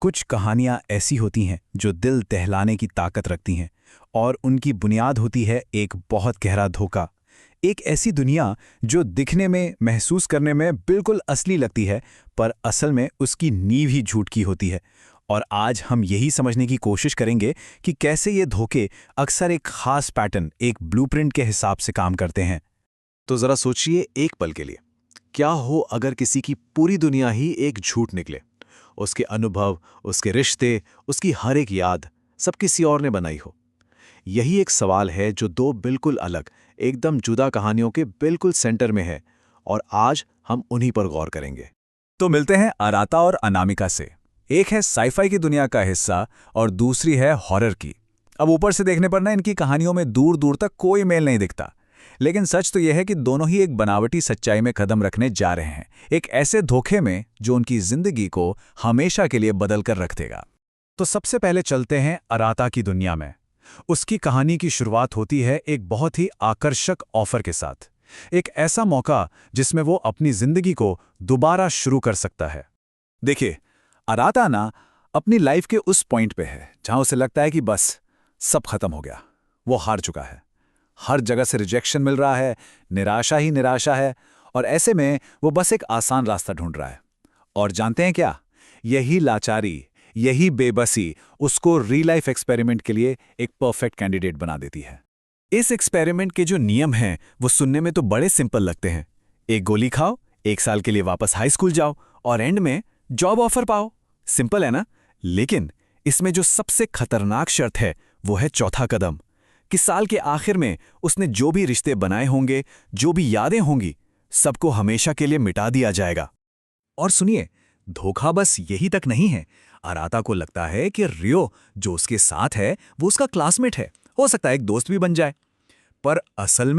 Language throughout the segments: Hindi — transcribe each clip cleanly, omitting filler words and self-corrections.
कुछ कहानियां ऐसी होती हैं जो दिल दहलाने की ताकत रखती हैं और उनकी बुनियाद होती है एक बहुत गहरा धोखा। एक ऐसी दुनिया जो दिखने में महसूस करने में बिल्कुल असली लगती है, पर असल में उसकी नींव ही झूठ की होती है। और आज हम यही समझने की कोशिश करेंगे कि कैसे ये धोखे अक्सर एक खास पैटर्न, एक ब्लूप्रिंट के हिसाब से काम करते हैं। तो जरा सोचिए एक पल के लिए, क्या हो अगर किसी की पूरी दुनिया ही एक झूठ निकले। उसके अनुभव, उसके रिश्ते, उसकी हर एक याद सब किसी और ने बनाई हो। यही एक सवाल है जो दो बिल्कुल अलग, एकदम जुदा कहानियों के बिल्कुल सेंटर में है, और आज हम उन्हीं पर गौर करेंगे। तो मिलते हैं अराता और अनामिका से। एक है साइफाई की दुनिया का हिस्सा और दूसरी है हॉरर की। अब ऊपर से देखने पर ना इनकी कहानियों में दूर दूर तक कोई मेल नहीं दिखता, लेकिन सच तो यह है कि दोनों ही एक बनावटी सच्चाई में कदम रखने जा रहे हैं, एक ऐसे धोखे में जो उनकी जिंदगी को हमेशा के लिए बदल कर रख देगा। तो सबसे पहले चलते हैं अराता की दुनिया में। उसकी कहानी की शुरुआत होती है एक बहुत ही आकर्षक ऑफर के साथ, एक ऐसा मौका जिसमें वो अपनी जिंदगी को दोबारा शुरू कर सकता है। देखिए, अराता ना अपनी लाइफ के उस पॉइंट पे है जहां उसे लगता है कि बस सब खत्म हो गया, वो हार चुका है। हर जगह से रिजेक्शन मिल रहा है, निराशा ही निराशा है, और ऐसे में वो बस एक आसान रास्ता ढूंढ रहा है। और जानते हैं क्या? यही लाचारी, यही बेबसी उसको रियल लाइफ एक्सपेरिमेंट के लिए एक परफेक्ट कैंडिडेट बना देती है। इस एक्सपेरिमेंट के जो नियम हैं वो सुनने में तो बड़े सिंपल लगते हैं। एक गोली खाओ, 1 साल के लिए वापस हाई स्कूल जाओ और एंड में जॉब ऑफर पाओ। सिंपल है ना? लेकिन इसमें जो सबसे खतरनाक शर्त है वो है चौथा कदम, कि साल के आखिर में उसने जो भी रिश्ते बनाए होंगे, जो भी यादें होंगी, सबको हमेशा के लिए मिटा दिया जाएगा। और सुनिए, धोखा बस यही तक नहीं है। अराता को लगता है कि रियो जो उसके साथ है वो उसका क्लासमेट है, हो सकता है एक दोस्त भी बन जाए। पर असल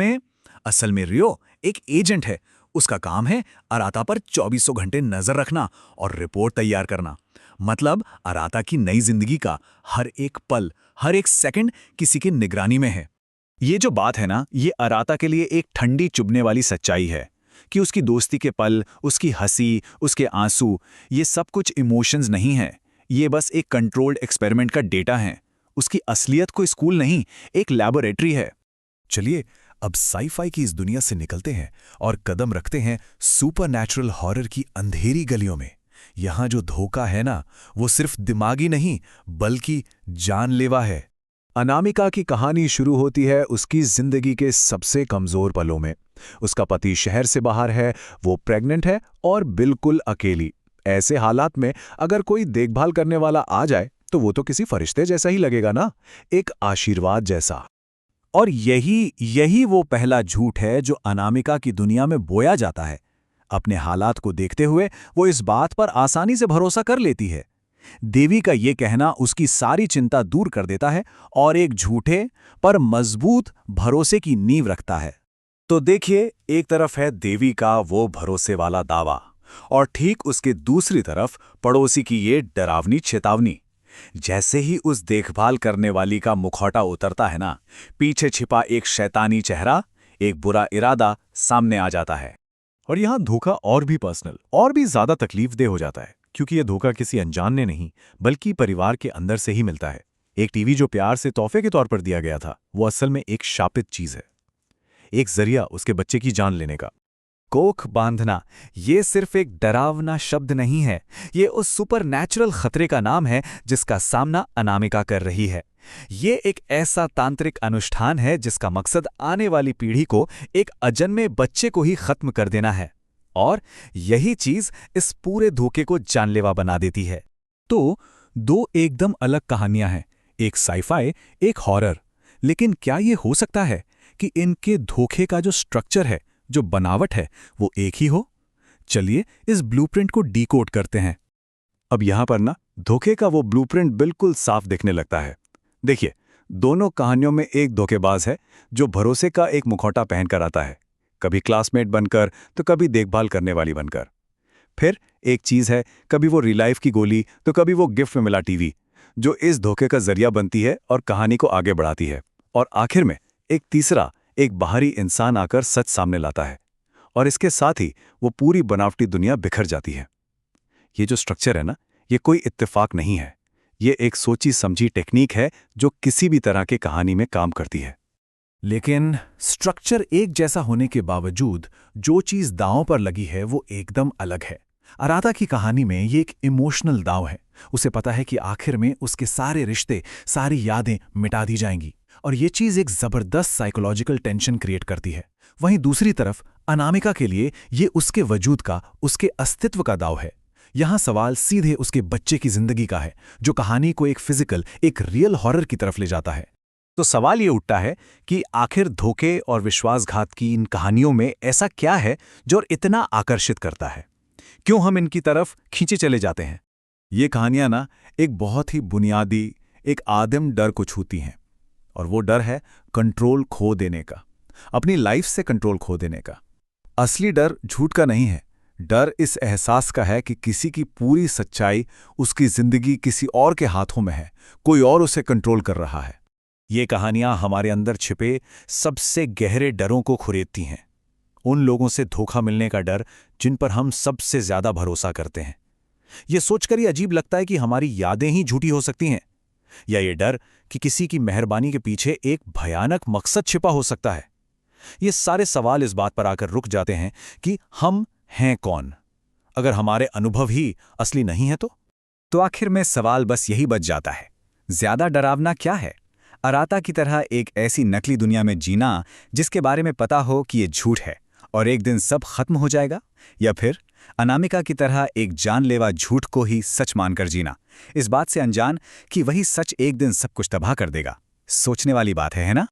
में रियो एक एजेंट है। उसका काम है अराता पर 2400 घंटे नजर रखना और रिपोर्ट तैयार करना। मतलब अराता की नई जिंदगी का हर एक पल, हर एक सेकंड किसी की निगरानी में है। ये जो बात है ना, ये अराता के लिए एक ठंडी चुभने वाली सच्चाई है कि उसकी दोस्ती के पल, उसकी हंसी, उसके आंसू, ये सब कुछ इमोशंस नहीं है। ये बस एक कंट्रोल्ड एक्सपेरिमेंट का डेटा है। उसकी असलियत कोई स्कूल नहीं, एक लैबोरेटरी है। चलिए अब साईफाई की इस दुनिया से निकलते हैं और कदम रखते हैं सुपरनैचुरल हॉरर की अंधेरी गलियों में। यहां जो धोखा है ना, वो सिर्फ दिमागी नहीं बल्कि जानलेवा है। अनामिका की कहानी शुरू होती है उसकी जिंदगी के सबसे कमजोर पलों में। उसका पति शहर से बाहर है, वो प्रेग्नेंट है और बिल्कुल अकेली। ऐसे हालात में अगर कोई देखभाल करने वाला आ जाए तो वो तो किसी फरिश्ते जैसा ही लगेगा ना, एक आशीर्वाद जैसा। और यही वो पहला झूठ है जो अनामिका की दुनिया में बोया जाता है। अपने हालात को देखते हुए वो इस बात पर आसानी से भरोसा कर लेती है। देवी का ये कहना उसकी सारी चिंता दूर कर देता है और एक झूठे पर मजबूत भरोसे की नींव रखता है। तो देखिए, एक तरफ है देवी का वो भरोसे वाला दावा और ठीक उसके दूसरी तरफ पड़ोसी की ये डरावनी चेतावनी। जैसे ही उस देखभाल करने वाली का मुखौटा उतरता है ना, पीछे छिपा एक शैतानी चेहरा, एक बुरा इरादा सामने आ जाता है। और यहां धोखा और भी पर्सनल और भी ज्यादा तकलीफदेह हो जाता है, क्योंकि यह धोखा किसी अनजान ने नहीं बल्कि परिवार के अंदर से ही मिलता है। एक टीवी जो प्यार से तोहफे के तौर पर दिया गया था, वो असल में एक शापित चीज है, एक जरिया उसके बच्चे की जान लेने का। कोख बांधना ये सिर्फ एक डरावना शब्द नहीं है, ये उस सुपरनैचुरल खतरे का नाम है जिसका सामना अनामिका कर रही है। ये एक ऐसा तांत्रिक अनुष्ठान है जिसका मकसद आने वाली पीढ़ी को, एक अजन्मे बच्चे को ही खत्म कर देना है। और यही चीज इस पूरे धोखे को जानलेवा बना देती है। तो दो एकदम अलग कहानियां हैं, एक साईफाई, एक हॉरर। लेकिन क्या ये हो सकता है कि इनके धोखे का जो स्ट्रक्चर है, जो बनावट है, वो एक ही हो? चलिए इस ब्लूप्रिंट को डीकोड करते हैं। अब यहां पर ना धोखे का वो ब्लूप्रिंट बिल्कुल साफ दिखने लगता है। देखिए, दोनों कहानियों में एक धोखेबाज है जो भरोसे का एक मुखौटा पहनकर आता है, कभी क्लासमेट बनकर तो कभी देखभाल करने वाली बनकर। फिर एक चीज है, कभी वो रियल लाइफ की गोली तो कभी वो गिफ्ट में मिला टीवी, जो इस धोखे का जरिया बनती है और कहानी को आगे बढ़ाती है। और आखिर में एक तीसरा, एक बाहरी इंसान आकर सच सामने लाता है, और इसके साथ ही वो पूरी बनावटी दुनिया बिखर जाती है। ये जो स्ट्रक्चर है ना, ये कोई इत्तेफाक नहीं है। ये एक सोची समझी टेक्निक है जो किसी भी तरह की कहानी में काम करती है। लेकिन स्ट्रक्चर एक जैसा होने के बावजूद जो चीज दांव पर लगी है वो एकदम अलग है। अराता की कहानी में ये एक इमोशनल दांव है। उसे पता है कि आखिर में उसके सारे रिश्ते, सारी यादें मिटा दी जाएंगी, और ये चीज एक जबरदस्त साइकोलॉजिकल टेंशन क्रिएट करती है। वहीं दूसरी तरफ अनामिका के लिए ये उसके वजूद का, उसके अस्तित्व का दाव है। यहां सवाल सीधे उसके बच्चे की जिंदगी का है, जो कहानी को एक फिजिकल, एक रियल हॉरर की तरफ ले जाता है। तो सवाल ये उठता है कि आखिर धोखे और विश्वासघात की इन कहानियों में ऐसा क्या है जो इतना आकर्षित करता है? क्यों हम इनकी तरफ खींचे चले जाते हैं? ये कहानियां ना एक बहुत ही बुनियादी, एक आदिम डर को छूती हैं, और वो डर है कंट्रोल खो देने का, अपनी लाइफ से कंट्रोल खो देने का। असली डर झूठ का नहीं है। डर इस एहसास का है कि किसी की पूरी सच्चाई, उसकी जिंदगी किसी और के हाथों में है, कोई और उसे कंट्रोल कर रहा है। ये कहानियां हमारे अंदर छिपे सबसे गहरे डरों को खुरेदती हैं। उन लोगों से धोखा मिलने का डर जिन पर हम सबसे ज्यादा भरोसा करते हैं। ये सोचकर ही अजीब लगता है कि हमारी यादें ही झूठी हो सकती हैं, या ये डर कि किसी की मेहरबानी के पीछे एक भयानक मकसद छिपा हो सकता है। ये सारे सवाल इस बात पर आकर रुक जाते हैं कि हम हैं कौन, अगर हमारे अनुभव ही असली नहीं है तो आखिर में सवाल बस यही बच जाता है, ज्यादा डरावना क्या है? अराता की तरह एक ऐसी नकली दुनिया में जीना जिसके बारे में पता हो कि ये झूठ है और एक दिन सब खत्म हो जाएगा, या फिर अनामिका की तरह एक जानलेवा झूठ को ही सच मानकर जीना, इस बात से अनजान कि वही सच एक दिन सब कुछ तबाह कर देगा। सोचने वाली बात है ना?